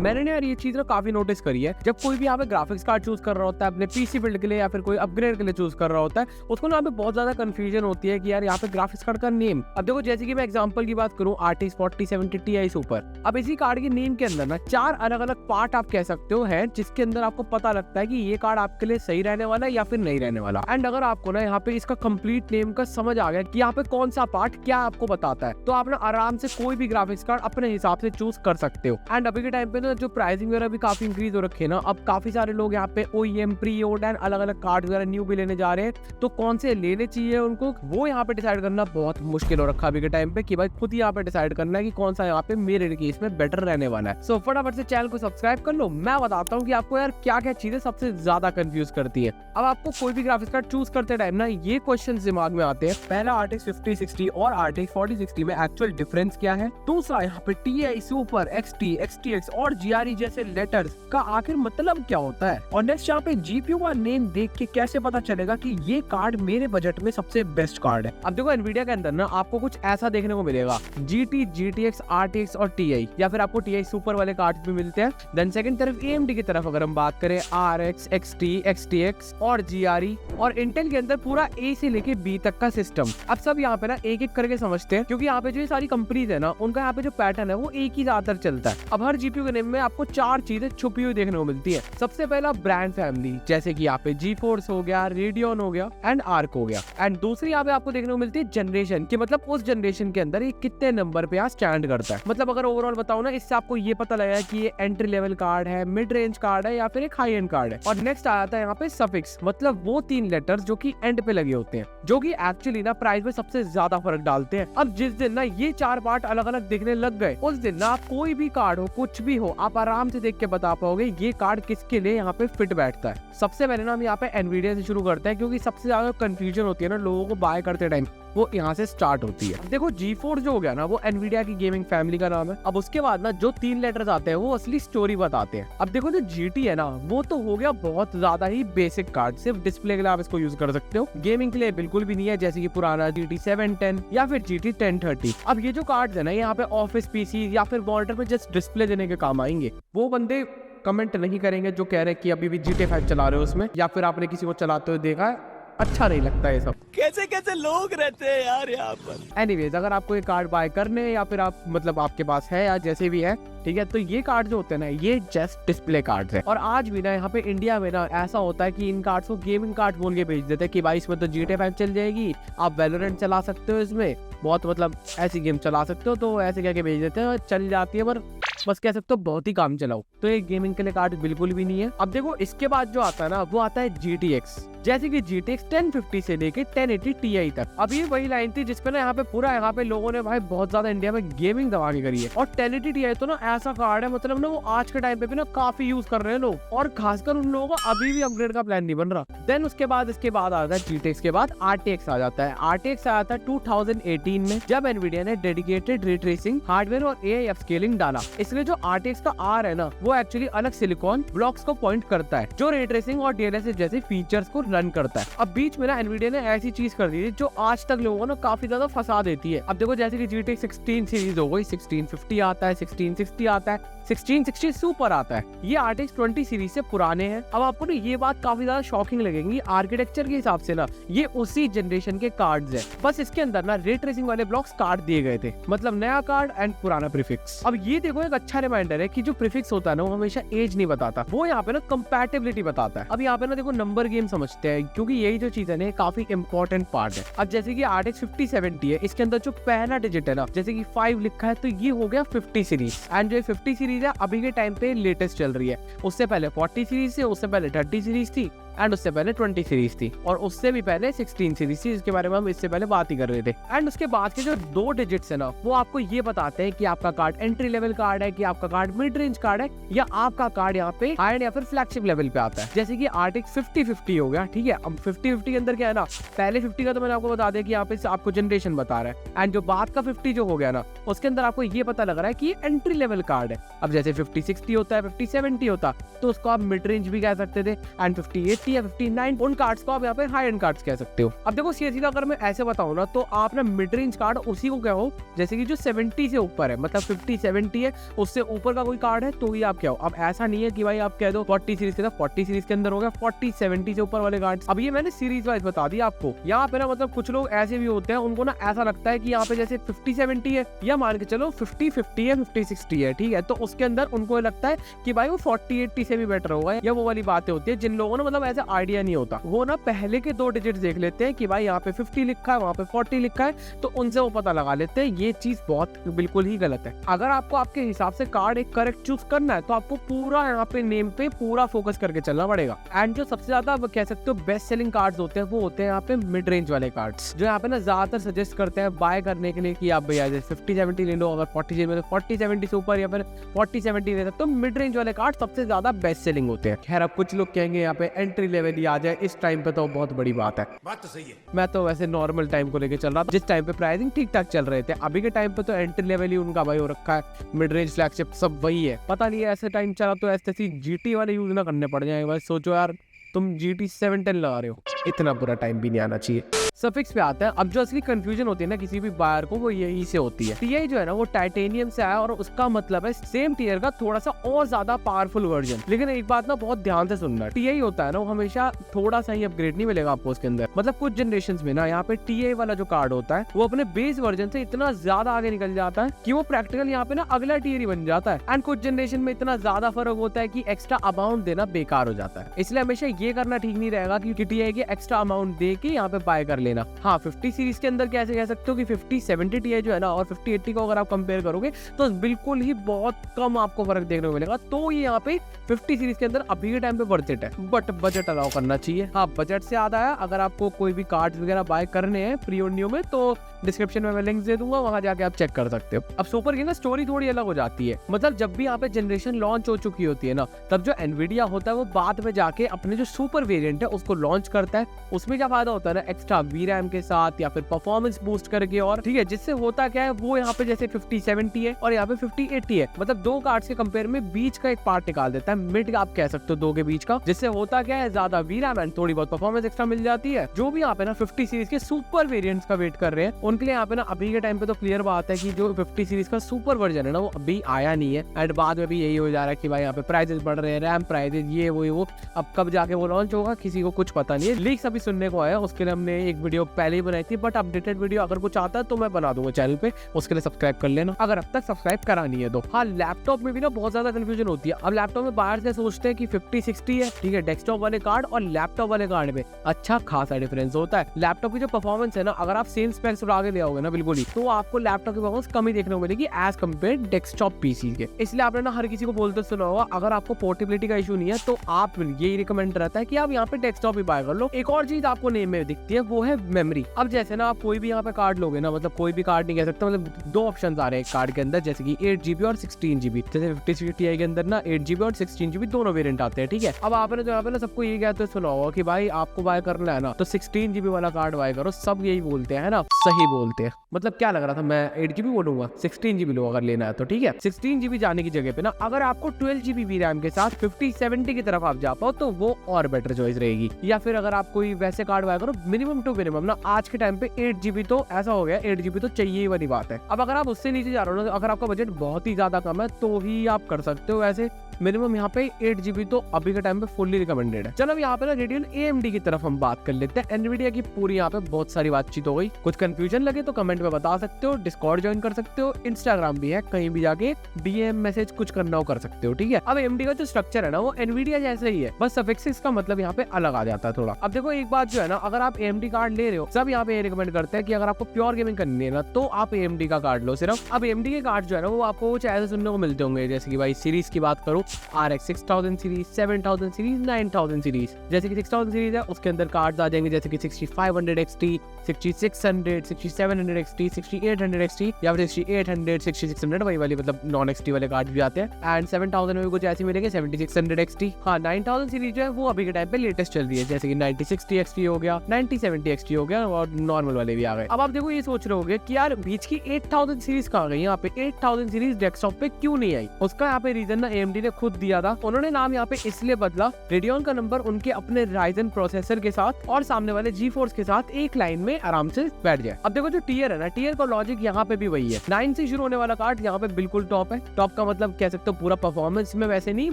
मैंने ना यार ये चीज ना काफी नोटिस करी है, जब कोई भी यहाँ पे ग्राफिक्स कार्ड चूज कर रहा होता है अपने पीसी बिल्ड के लिए या फिर कोई अपग्रेड के लिए चूज कर रहा होता है, उसको ना यहाँ पे बहुत ज्यादा कंफ्यूजन होती है कि यार यहाँ पे ग्राफिक्स कार्ड का नेम। अब देखो जैसे कि मैं एग्जांपल की बात करूँ RTX 4070 Ti सुपर, अब इसी कार्ड के नेम के अंदर ना 4 अलग अलग पार्ट आप कह सकते हो है, जिसके अंदर आपको पता लगता है कि ये कार्ड आपके लिए सही रहने वाला है या फिर नहीं रहने वाला। एंड अगर आपको ना यहाँ पे इसका कंप्लीट नेम का समझ आ गया कि यहाँ पे कौन सा पार्ट क्या आपको बताता है, तो आप ना आराम से कोई भी ग्राफिक्स कार्ड अपने हिसाब से चूज कर सकते हो। एंड अभी के टाइम पे ना जो प्राइसिंग वगैरह भी काफी इंक्रीज हो रखे हैं ना, अब काफी सारे लोग यहाँ पे OEM प्री ऑर्डर एंड अलग अलग कार्ड वगैरह न्यू भी लेने जा रहे हैं, तो कौन से लेने चाहिए उनको वो यहाँ पे डिसाइड करना बहुत मुश्किल हो रखा अभी के टाइम पे कि भाई खुद ही यहाँ पे डिसाइड करना है कि कौन सा यहाँ पे मेरे केस में बेटर रहने वाला है। सो फटाफट से चैनल को सब्सक्राइब कर लो, मैं बताता हूँ कि आपको यार क्या क्या चीजें सबसे ज्यादा कंफ्यूज करती है। अब आपको कोई भी ग्राफिक्स कार्ड चूज करते टाइम ना ये क्वेश्चन दिमाग में आते हैं, पहला RTX 5060 और RTX 4060 में एक्चुअल डिफरेंस क्या है, दूसरा यहाँ पे TI सुपर, XT, XTX और GRE जैसे लेटर्स का आखिर मतलब क्या होता है, और नेक्स्ट यहाँ पे GPU का नेम देख के कैसे पता चलेगा कि ये कार्ड मेरे बजट में सबसे बेस्ट कार्ड है। अब देखो एनवीडिया के अंदर ना आपको कुछ ऐसा देखने को मिलेगा, GT, GTX, RTX और TI, या फिर आपको TI सुपर वाले कार्ड भी मिलते हैं। देन सेकंड तरफ AMD की तरफ अगर हम बात करें RX, XT, XTX और GRE, और इंटेल के अंदर पूरा A से लेके B तक का सिस्टम। अब सब यहाँ पे ना एक एक करके समझते हैं, क्योंकि यहाँ पे जो ये सारी कंपनीज है ना उनका यहाँ पे जो पैटर्न है वो एक ही ज्यादातर चलता है। अब हर GPU के नेम में आपको 4 चीजें छुपी हुई देखने को मिलती है। सबसे पहला ब्रांड फैमिली, जैसे कि यहाँ पे GeForce हो गया, Radeon हो गया एंड ARC हो गया। एंड दूसरी यहाँ पे आपको देखने को मिलती है जनरेशन, कि मतलब उस जनरेशन के अंदर ये कितने नंबर पे यहाँ स्टैंड करता है। मतलब अगर ओवरऑल बताओ ना, इससे आपको ये पता लगेगा कि ये एंट्री लेवल कार्ड है, मिड रेंज कार्ड है या फिर एक हाई एंड कार्ड है। और नेक्स्ट आ जाता है यहाँ पे सफिक्स, मतलब वो 3 लेटर्स जो कि एंड पे लगे होते हैं, जो कि एक्चुअली ना प्राइस में सबसे ज्यादा फर्क डालते हैं। अब जिस दिन ना ये 4 पार्ट अलग अलग दिखने लग गए, उस दिन ना आप कोई भी कार्ड हो कुछ भी हो, आप आराम से देख के बता पाओगे ये कार्ड किसके लिए यहाँ पे फिट बैठता है। सबसे पहले ना हम यहाँ पे एनवीडिया से शुरू करते हैं, क्योंकि सबसे ज्यादा कंफ्यूजन होती है ना लोगों को बाय करते टाइम, वो यहाँ से स्टार्ट होती है। देखो GeForce जो हो गया ना वो एनवीडिया की गेमिंग फैमिली का नाम है। अब उसके बाद ना जो 3 लेटर्स आते हैं वो असली स्टोरी बताते हैं। अब देखो जो GT है ना वो तो हो गया बहुत ज्यादा ही बेसिक कार्ड, सिर्फ डिस्प्ले के लिए आप इसको यूज कर सकते हो, गेमिंग के लिए बिल्कुल भी नहीं है, जैसे कि पुराना GT 710 या फिर GT 1030। अब ये जो कार्ड है ना यहाँ पे ऑफिस PC या फिर मॉनिटर पे जस्ट डिस्प्ले देने के काम आएंगे। वो बंदे कमेंट नहीं करेंगे जो कह रहे हैं कि अभी भी GTA 5 चला रहे हो उसमें, या फिर आपने किसी को चलाते हुए देखा है, अच्छा नहीं लगता ये सब। कैसे कैसे लोग रहते हैं यार यहाँ पर। एनीवेज अगर आपको ये कार्ड बाय करने या फिर आप मतलब आपके पास है या जैसे भी है, ठीक है, तो ये कार्ड जो होते हैं ना ये जस्ट डिस्प्ले कार्ड्स है। और आज भी ना यहाँ पे इंडिया में ना ऐसा होता है कि इन कार्ड्स को गेमिंग कार्ड बोल के भेज देते हैं कि भाई इसमें तो GTA 5 चल जाएगी, आप वैलोरेंट चला सकते हो, इसमें बहुत मतलब ऐसी गेम चला सकते हो, तो ऐसे कह के भेज देते हैं, चल जाती है, पर बस कह सकते हो बहुत ही काम चलाओ। तो ये गेमिंग के लिए कार्ड बिल्कुल भी नहीं है। अब देखो इसके बाद जो आता है ना वो आता है GTX, जैसे कि GTX 1050 से लेके 1080 Ti तक। अब ये वही लाइन थी जिसपे ना यहाँ पे पूरा यहाँ पे लोगों ने भाई बहुत ज्यादा इंडिया में गेमिंग दबा के करी है। और 1080 Ti तो ना ऐसा कार्ड है, मतलब ना वो आज के टाइम पे भी ना काफी यूज कर रहे हैं लोग, और खासकर उन लोगों को अभी भी अपग्रेड का प्लान नहीं बन रहा। देन उसके बाद इसके बाद आता है GTX के बाद RTX आ जाता है। RTX आया था 2018 में, जब एनवीडिया ने डेडिकेटेड रे ट्रेसिंग हार्डवेयर और AI अपस्केलिंग डाला। इसलिए जो RTX का R है ना वो एक्चुअली अलग सिलिकॉन ब्लॉक्स को पॉइंट करता है, जो रे ट्रेसिंग और DLSS जैसे फीचर्स को रन करता है। अब बीच में ना एनवीडिया ने ऐसी चीज कर दी थी जो आज तक लोगों को ना काफी ज्यादा फंसा देती है। अब देखो जैसे कि GTX 16 सीरीज हो गई, 1650 आता है, 1660 आता है, 1660 सुपर आता है, ये RTX 20 सीरीज से पुराने हैं। अब आपको ना ये बात काफी ज्यादा शॉकिंग लगेंगी, आर्किटेक्चर के हिसाब से ना ये उसी जनरेशन के कार्ड्स हैं, बस इसके अंदर ना रे ट्रेसिंग वाले ब्लॉक्स काट दिए गए थे, मतलब नया कार्ड एंड पुराना प्रीफिक्स। अब ये देखो एक अच्छा रिमाइंडर है कि जो प्रीफिक्स होता है ना वो हमेशा एज नहीं बताता, वो यहाँ पे ना कंपैटिबिलिटी बताता है। अब यहाँ पे ना देखो नंबर गेम समझते हैं, क्योंकि यही जो चीज है ना काफी इंपॉर्टेंट पार्ट है। अब जैसे कि RTX 5070 है, इसके अंदर जो पहला डिजिट है ना जैसे कि 5 लिखा है, तो ये हो गया 50 सीरीज। एंड जो 50 सीरीज है अभी के टाइम पे लेटेस्ट चल रही है, उससे पहले 40 सीरीज थी, उससे पहले 30 सीरीज थी, एंड उससे पहले 20 सीरीज थी, और उससे भी पहले 16 सीरीज थी, जिसके बारे में हम इससे पहले बात ही कर रहे थे। एंड उसके बाद के जो 2 डिजिट्स है ना वो आपको ये बताते हैं कि आपका कार्ड एंट्री लेवल कार्ड है, कि आपका कार्ड मिड रेंज कार्ड है, या आपका कार्ड यहाँ पे हाई या फिर फ्लैगशिप लेवल पे आता है। जैसे कि RTX 5050 हो गया, ठीक है। अब 5050 के अंदर क्या है ना, पहले 50 का तो मैंने आपको बता दिया कि यहाँ पे आपको जनरेशन बता रहा है, एंड जो बाद का 50 जो हो गया ना उसके अंदर आपको ये पता लग रहा है कि ये एंट्री लेवल कार्ड है। अब जैसे 5060 होता है, 5070 होता, तो उसको आप मिड रेंज भी कह सकते थे, एंड 58 50 या 59, उन कार्ड्स को आप यहाँ पे हाई एंड कार्ड्स कह सकते हो। अब देखो सीधा अगर मैं ऐसे बताऊँ ना, तो आप ना मिड रेंज कार्ड उसी को कहो जैसे कि जो 70 से ऊपर है, मतलब 50-70 है, उससे ऊपर का कोई कार्ड है तो ही आप क्या हो। अब ऐसा नहीं है कि भाई आप कह दो 40 सीरीज के अंदर, 40 सीरीज के अंदर हो गया 40-70 से ऊपर वाले कार्ड। अब ये मैंने सीरीज वाइज बता दिया आपको। यहाँ पे ना मतलब कुछ लोग ऐसे भी होते हैं, उनको ना ऐसा लगता है कि यहाँ पे जैसे 50-70 है, या मान के चलो 50-50 है, 50-60 है, ठीक है, तो उसके अंदर उनको लगता है कि भाई वो 40-80 से भी बेटर होगा, या वो वाली बातें होती है। जिन लोगों ने मतलब ऐसा आइडिया नहीं होता, वो ना पहले के 2 डिजिट देख लेते हैं कि भाई यहाँ पे 50 लिखा है, वहाँ पे 40 लिखा है, तो उनसे वो पता लगा लेते हैं। ये चीज बहुत बिल्कुल ही गलत है। अगर आपको आपके हिसाब से कार्ड एक करेक्ट चूज करना है, तो आपको पूरा यहाँ पे नेम पे पूरा फोकस करके चलना पड़ेगा। एंड जो सबसे ज्यादा कह सकते हो बेस्ट सेलिंग कार्ड्स होते हैं, वो होते हैं यहाँ पे मिड रेंज वाले कार्ड्स, जो यहाँ पे ना ज्यादातर सजेस्ट करते हैं बाय करने के लिए कि आप भैया 50-70 ले लो, अगर 40-70 से ऊपर या फिर 40-70 ले सकते हो। मिड रेंज वाले कार्ड सबसे ज्यादा बेस्ट सेलिंग होते हैं। खैर अब कुछ लोग कहेंगे यहाँ पे एंट्री लेवल ही आ जाए इस टाइम पे, तो बहुत बड़ी बात है। बात तो सही है। मैं तो वैसे नॉर्मल टाइम को लेके चल रहा था, जिस टाइम पे प्राइसिंग ठीक ठाक चल रहे थे। अभी के टाइम पे तो एंट्री लेवल ही उनका भाई हो रखा है, मिड रेंज फ्लैगशिप सब वही है। पता नहीं ऐसे टाइम चला तो ऐसे GT वाले यूज ना करने पड़ जाए। बस सोचो यार, तुम GT 710 लगा रहे हो, इतना बुरा टाइम भी नहीं आना चाहिए। सफिक्स पे आता है। अब जो असली कंफ्यूजन होती है ना किसी भी बायर को, वो यही से होती है। TI जो है ना वो टाइटेनियम से आया, और उसका मतलब है सेम टीयर का थोड़ा सा और ज्यादा पावरफुल वर्जन। लेकिन एक बात ना बहुत ध्यान से सुनना, TI होता है ना वो हमेशा थोड़ा सा ही अपग्रेड नहीं मिलेगा आपको उसके अंदर। मतलब कुछ जनरेशन में ना यहाँ पे TI वाला जो कार्ड होता है, वो अपने बेस वर्जन से इतना ज्यादा आगे निकल जाता है कि वो प्रैक्टिकल यहाँ पे ना अगला टीयर ही बन जाता है। एंड कुछ जनरेशन में इतना ज्यादा फर्क होता है कि एक्स्ट्रा अमाउंट देना बेकार हो जाता है। इसलिए हमेशा ये करना ठीक नहीं रहेगा कि TI के एक्स्ट्रा अमाउंट दे के यहाँ पे बाय कर लेना। हाँ 50 सीरीज के अंदर कैसे कह सकते हो कि 50-70 TI जो है ना और 50-80 को अगर आप कंपेयर करोगे तो बिल्कुल ही बहुत कम आपको फर्क देखने को मिलेगा। तो ये यहाँ पे 50 सीरीज के अंदर अभी के टाइम पे वर्थ इट है, बट बजट अलाउ करना चाहिए। हाँ बजट से याद आया, अगर आपको कोई भी कार्ड्स वगैरह बाय करने हैं प्री ऑडियो में, तो डिस्क्रिप्शन में मैं लिंक दे दूंगा, वहां जाके आप चेक कर सकते हो। अब सुपर की ना स्टोरी थोड़ी अलग हो जाती है। मतलब जब भी यहाँ पे जनरेशन लॉन्च हो चुकी होती है ना, तब जो एनवीडिया होता है वो बाद में जाके अपने जो सुपर वेरिएंट है उसको लॉन्च करता है। उसमें क्या फायदा होता है ना, एक्स्ट्रा VRAM के साथ या फिर परफॉर्मेंस बूस्ट करके, और ठीक है, जिससे होता क्या है वो यहाँ पे जैसे 50-70 है और यहाँ पे 50-80 है, मतलब दो कार्ड्स के कंपेयर में बीच का एक पार्ट निकाल देता है, मिड आप कह सकते हो दो के बीच का, जिससे होता क्या है ज्यादा VRAM एंड थोड़ी बहुत परफॉर्मेंस एक्स्ट्रा मिल जाती है। जो भी यहाँ पे ना 50 सीरीज के सुपर वेरिएंट्स का वेट कर रहे हैं उनके लिए यहाँ पे ना अभी के टाइम पे तो क्लियर बात है कि जो 50 सीरीज का सुपर वर्जन है ना वो अभी आया नहीं है। एंड बाद में भी यही हो जा रहा है कि भाई यहाँ पे प्राइसेस बढ़ रहे हैं, रैम प्राइसेस ये वो अब कब जाके वो लॉन्च होगा किसी को कुछ पता नहीं है। लीक्स अभी सुनने को आया, उसके लिए हमने एक वीडियो पहले ही बनाई थी, बट अपडेटेड वीडियो अगर कुछ आता है तो मैं बना दूंगा चैनल पे, उसके लिए सब्सक्राइब कर लेना अगर अब तक सब्सक्राइब करा नहीं है तो। हाँ लैपटॉप में भी ना बहुत ज्यादा कंफ्यूजन होती है। अब लैपटॉप में बाहर से सोचते हैं कि 50-60 है, ठीक है, डेस्कटॉप वाले कार्ड और लैपटॉप वाले कार्ड में अच्छा खासा डिफरेंस होता है। लैपटॉप की जो परफॉर्मेंस है ना, अगर आप सेम स्पेक्स उड़ा के ले आओगे ना बिल्कुल ही, तो आपको लैपटॉप की परफॉर्मेंस कम ही देखने को मिलेगी एज कम्पेयर डेस्कटॉप पीसी के। इसलिए आपने ना हर किसी को बोलते सुना होगा, अगर आपको पोर्टेबिलिटी का इशू नहीं है तो आप यही रिकमेंड रहता है कि आप यहाँ पे डेस्कटॉप ही बाय कर लो। एक और चीज आपको नेम में दिखती है वो है मेमोरी। अब जैसे ना आप कोई भी यहाँ पे कार्ड लोगे ना, मतलब कोई भी कार्ड नहीं कह सकता, मतलब दो ऑप्शन आ रहे हैं कार्ड के अंदर, जैसे कि 8GB और 16GB। जैसे 50 Ti के अंदर ना 8GB और 16GB दोनों वेरिएंट आते हैं, ठीक है। अब आपने तो यहाँ पे ना सबको यही कहते सुना होगा कि भाई आपको बाय करना है ना तो 16GB वाला कार्ड बाय करो, सब यही बोलते हैं ना, सही बोलते हैं। मतलब क्या लग रहा था मैं 8GB बोलूंगा, 16GB लो अगर लेना है तो, ठीक है। 16GB जाने की जगह पे ना अगर आपको 12GB VRAM के साथ 50-70 की तरफ आप जा पाओ तो वो और बेटर चॉइस रहेगी। या फिर अगर आप कोई वैसे कार्ड बाय करो मिनिमम टू मिनिमम ना, आज के टाइम पे 8GB तो ऐसा हो गया, 8GB तो चाहिए ही वाली बात है। अब अगर आप उससे नीचे जा रहे हो ना, अगर आपका बजट बहुत ही ज्यादा कम है तो ही आप कर सकते हो। वैसे मिनिमम यहाँ पे 8GB तो अभी के टाइम पे फुल्ली रिकमेंडेड है। चलो अब यहाँ पे ना रेडियन AMD की तरफ हम बात कर लेते हैं। एनवीडिया की पूरी यहाँ पे बहुत सारी बातचीत हो गई, कुछ कंफ्यूजन लगे तो कमेंट में बता सकते हो, डिस्कॉर्ड ज्वाइन कर सकते हो, इंस्टाग्राम भी है, कहीं भी जाके DM मैसेज कुछ करना हो कर सकते हो, ठीक है। अब AMD का जो स्ट्रक्चर है ना वो एनवीडिया जैसे ही है, बस सफिक्सेस का मतलब यहाँ पे अलग आ जाता है थोड़ा। अब देखो एक बात जो है ना, अगर आप AMD कार्ड ले रहे हो, सब यहाँ पे रिकमेंड करते हैं कि अगर आपको प्योर गेमिंग करनी है ना तो आप AMD का कार्ड लो सिर्फ। अब AMD के कार्ड जो है ना वो आपको कुछ ऐसे सुनने को मिलते होंगे, जैसे कि भाई सीरीज की बात करो, RX 6000 सीरीज, 7000 सीरीज, 9000 सीरीज। जैसे कि 6000 सीरीज है उसके अंदर कार्ड्स आ जाएंगे जैसे कि 6500 XT, 6600, 6700 XT, 6800 XT या फिर 6800, 6600 वही वाली मतलब नॉन XT वाले कार्ड भी आते हैं। एंड 7000 में भी कुछ ऐसे मिलेंगे 7600 XT। हाँ 9000 सीरीज जो है वो अभी के टाइम पे लेटेस्ट चल रही है, जैसे कि 9060 XT हो गया, 9070 XT हो गया और नॉर्मल वाले भी आ गए। अब आप देखो ये सोच रहे होगे कि यार बीच की 8000 सीरीज कहाँ गई, यहाँ पे 8000 सीरीज डेस्कटॉप पे क्यों नहीं आई। उसका यहाँ पे रीजन ना AMD ने खुद दिया था। उन्होंने नाम यहाँ पे इसलिए बदला, रेडियन का नंबर उनके अपने राइजन प्रोसेसर के साथ और सामने वाले GeForce के साथ एक लाइन में आराम से बैठ जाए। अब देखो जो टियर है ना, टियर का लॉजिक यहाँ पे भी वही है। 9 से शुरू होने वाला कार्ड यहाँ पे बिल्कुल टॉप है। टॉप का मतलब कह सकते हो पूरा परफॉर्मेंस में वैसे नहीं,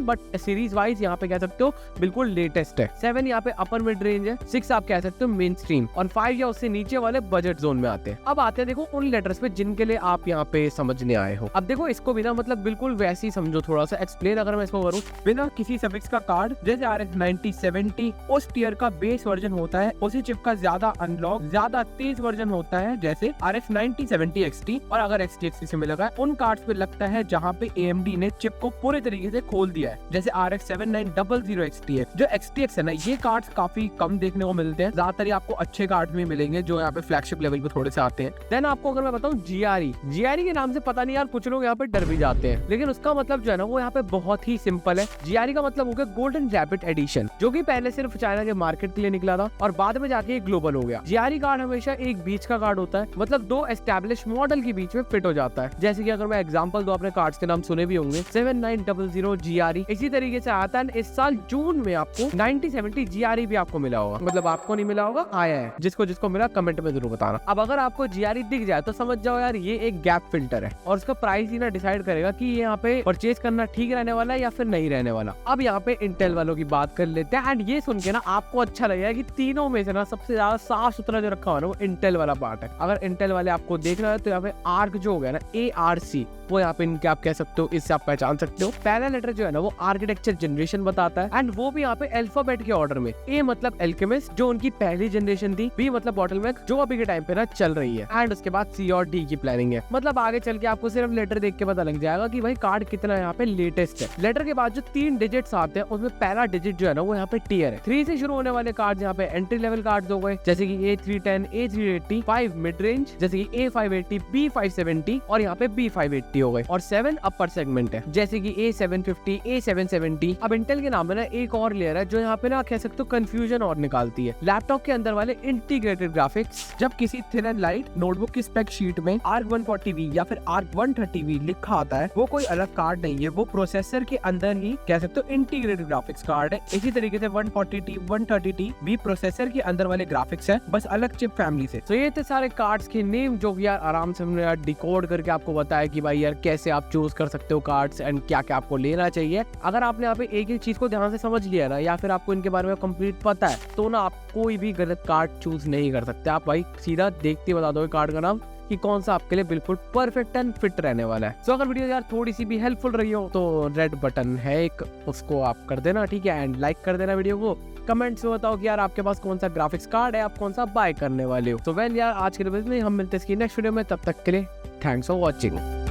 बट सीरीज वाइज यहाँ पे कह सकते हो बिल्कुल लेटेस्ट है। 7 यहाँ पे अपर मिड रेंज है। 6 आप कह सकते हो मेन स्ट्रीम, और 5 या उससे नीचे वाले बजट जोन में आते हैं। अब आते हैं देखो उन लेटर्स पे जिनके लिए आप यहाँ पे समझने आए हो। अब देखो इसको बिना मतलब बिल्कुल वैसे ही समझो, थोड़ा सा एक्सप्लेन अगर मैं इसको करूँ बिना किसी सफिक्स का कार्ड, जैसे RX 9070 उस टियर का बेस वर्जन होता है, उसी चिप का ज्यादा अनलॉक ज्यादा तेज वर्जन होता है जैसे RX 9070 XT, और अगर XT XT में लगा है उन कार्ड्स पे लगता है जहाँ पे AMD ने चिप को पूरे तरीके से खोल दिया है, जैसे RX 7900 XT है। जो XTX है ना, ये कार्ड्स काफी कम देखने को मिलते हैं, ज्यादातर आपको अच्छे कार्ड में मिलेंगे जो यहाँ पे फ्लैगशिप लेवल पे थोड़े से आते हैं। देन आपको अगर मैं बताऊं GRE के नाम से पता नहीं यार कुछ लोग यहाँ पे डर भी जाते हैं, लेकिन उसका मतलब जो है ना वो यहाँ पे बहुत ही सिंपल है। GRE का मतलब हो गया गोल्डन रैपिड एडिशन, जो कि पहले सिर्फ चाइना के मार्केट के लिए निकला था और बाद में जाके ग्लोबल हो गया। GRE कार्ड हमेशा एक बीच का कार्ड होता है, मतलब दो एस्टैब्लिश मॉडल के बीच में फिट हो जाता है। जैसे कि अगर मैं एग्जांपल दूं, अपने कार्ड्स के नाम सुने भी होंगे, 7900 GRE इसी तरीके से आता है। इस साल जून में आपको 9070 GRE भी आपको मिला होगा, मतलब आपको नहीं मिला होगा, आया है। जिसको जिसको मिला कमेंट में जरूर बताना। अब अगर आपको GRE दिख जाए तो समझ जाओ यार ये एक गैप फिल्टर है, और उसका प्राइस ही ना डिसाइड करेगा कि ये यहाँ पे परचेज करना ठीक रहने वाला है या फिर नहीं रहने वाला। अब यहाँ पे इंटेल वालों की बात कर लेते हैं, एंड ये सुन के ना आपको अच्छा लगेगा कि तीनों में से ना सबसे ज्यादा साफ सुथरा जो रखा हुआ ना वो इंटेल वाला पार्ट है। अगर इंटेल वाले आपको देखना है तो यहाँ पे आर्क जो हो गया ना ARC, वो यहाँ पे इनके आप कह सकते हो, इससे आप पहचान सकते हो। पहला लेटर जो है ना वो आर्किटेक्चर जनरेशन बताता है, एंड वो भी यहाँ पे अल्फाबेट के ऑर्डर में। A मतलब एल्केमिस्ट जो उनकी पहली जनरेशन थी, B मतलब बॉटलनेक जो अभी के टाइम पे ना चल रही है, एंड उसके बाद C और D की प्लानिंग है। मतलब आगे चल के आपको सिर्फ लेटर देख के पता लग जाएगा कि भाई कार्ड कितना यहाँ पे लेटेस्ट है। लेटर के बाद जो 3 डिजिट्स आते हैं उसमें पहला डिजिट जो है ना वो यहाँ पे टियर है। 3 से शुरू होने वाले कार्ड यहाँ पे एंट्री लेवल कार्ड हो गए, जैसे कि A310, A380, 5 मिड रेंज जैसे कि A580, B570 और यहाँ पे B580 हो गए, और 7 अपर सेगमेंट है जैसे कि A750, A770। अब इंटेल के नाम में ना एक और लेयर है जो यहाँ पे ना कह सकते हो कंफ्यूजन और निकालती है। लैपटॉप के अंदर वाले इंटीग्रेटेड ग्राफिक्स, जब किसी थिन एंड लाइट नोटबुक की स्पेक शीट में ARC140V या फिर ARC130V लिखा आता है, वो कोई अलग कार्ड नहीं है, वो प्रोसेसर के अंदर ही कह सकते हो इंटीग्रेटेड ग्राफिक्स कार्ड है। इसी तरीके से 140T 130T भी प्रोसेसर के अंदर वाले ग्राफिक्स है, बस अलग चिप फैमिली से। तो ये थे सारे कार्ड्स के नेम जो कि यार आराम से हमने यार डिकोड करके आपको बताया कि भाई यार कैसे आप चूज कर सकते हो कार्ड्स एंड क्या क्या आपको लेना चाहिए। अगर आपने यहाँ पे एक एक चीज को ध्यान से समझ लिया ना, या फिर आपको इनके बारे में कंप्लीट पता है, तो ना आप कोई भी गलत कार्ड चूज नहीं कर सकते। आप भाई सीधा देखते बता दोगे कार्ड का नाम कि कौन सा आपके लिए बिल्कुल परफेक्ट एंड फिट रहने वाला है। तो अगर वीडियो यार थोड़ी सी भी हेल्पफुल रही हो तो रेड बटन है एक, उसको आप कर देना, ठीक है, एंड लाइक कर देना वीडियो को। कमेंट्स में बताओ कि यार आपके पास कौन सा ग्राफिक्स कार्ड है, आप कौन सा बाय करने वाले हो। तो वेल यार आज के लिए हम मिलते हैं इसकी नेक्स्ट वीडियो में, तब तक के लिए थैंक्स फॉर वॉचिंग।